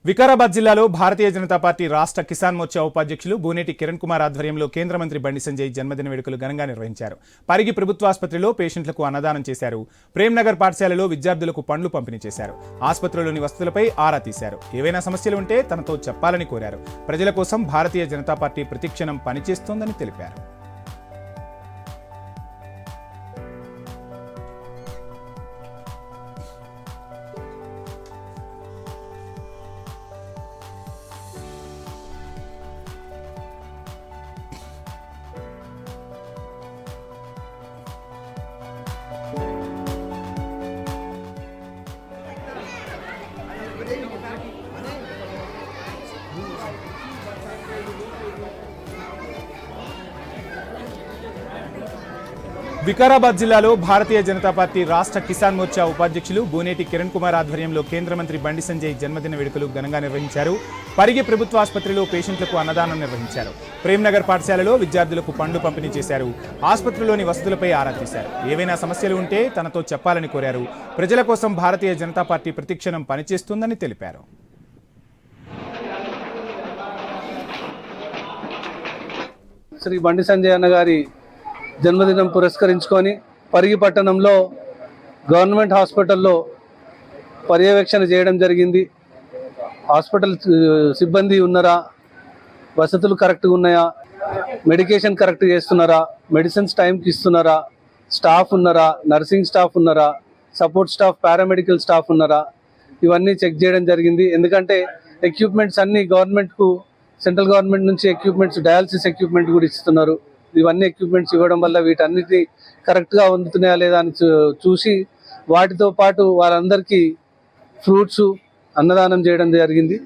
వికారాబాద్ జిల్లాలో భారతీయ జనతా పార్టీ రాష్ట్ర కిసాన్ మోర్చా ఉపాధ్యక్షులు బూనేటి కిరణ్ కుమార్ ఆధ్వర్యంలో కేంద్ర మంత్రి బండి సంజయ్ జన్మదిన వేడుకలు ఘనంగా నిర్వహించారు. పరిగి ప్రభుత్వాసుపత్రిలో పేషెంట్లకు అన్నదానం చేశారు. ప్రేమ్నగర్ పాఠశాలలో విద్యార్థులకు పండ్లు పంపిణీ చేశారు. ఆసుపత్రిలోని వసతులపై ఆరా తీశారు. ఏవైనా సమస్యలు ఉంటే తనతో చెప్పాలని కోరారు. ప్రజల కోసం భారతీయ జనతా పార్టీ ప్రతిక్షణం పనిచేస్తోందని తెలిపారు. వికారాబాద్ జిల్లాలో భారతీయ జనతా పార్టీ రాష్ట్ర కిసాన్ మోర్చా ఉపాధ్యక్షులు బూనేటి కిరణ్ కుమార్ ఆధ్వర్యంలో కేంద్ర మంత్రి బండి సంజయ్ జన్మదిన వేడుకలు ఘనంగా నిర్వహించారు. పరిగి ప్రభుత్వ ఆసుపత్రిలో పేషెంట్లకు అన్నదానం నిర్వహించారు. ప్రేమ్నగర్ పాఠశాలలో విద్యార్థులకు పండ్లు పంపిణీ చేశారు. ఆసుపత్రిలోని వసతులపై ఆరా తీశారు. ఏవైనా సమస్యలు ఉంటే తనతో చెప్పాలని కోరారు. ప్రజల కోసం భారతీయ జనతా పార్టీ ప్రతిక్షణం పనిచేస్తుందని తెలిపారు. శ్రీ బండి సంజయ్ అన్న గారి జన్మదినం పురస్కరించుకొని పరిగి పట్టణంలో గవర్నమెంట్ హాస్పిటల్లో పర్యవేక్షణ చేయడం జరిగింది. హాస్పిటల్ సిబ్బంది ఉన్నారా, వసతులు కరెక్ట్గా ఉన్నాయా, మెడికేషన్ కరెక్ట్గా చేస్తున్నారా, మెడిసిన్స్ టైంకి ఇస్తున్నారా, స్టాఫ్ ఉన్నారా, నర్సింగ్ స్టాఫ్ ఉన్నారా, సపోర్ట్ స్టాఫ్, పారామెడికల్ స్టాఫ్ ఉన్నారా, ఇవన్నీ చెక్ చేయడం జరిగింది. ఎందుకంటే ఎక్విప్మెంట్స్ అన్నీ గవర్నమెంట్కు, సెంట్రల్ గవర్నమెంట్ నుంచి ఎక్విప్మెంట్స్, డయాలసిస్ ఎక్విప్మెంట్ కూడా ఇస్తున్నారు. ఇవన్నీ ఎక్విప్మెంట్స్ ఇవ్వడం వల్ల వీటన్నిటి కరెక్ట్గా అందుతున్నాయా లేదా అని చూసి వాటితో పాటు వారందరికీ ఫ్రూట్స్ అన్నదానం చేయడం జరిగింది.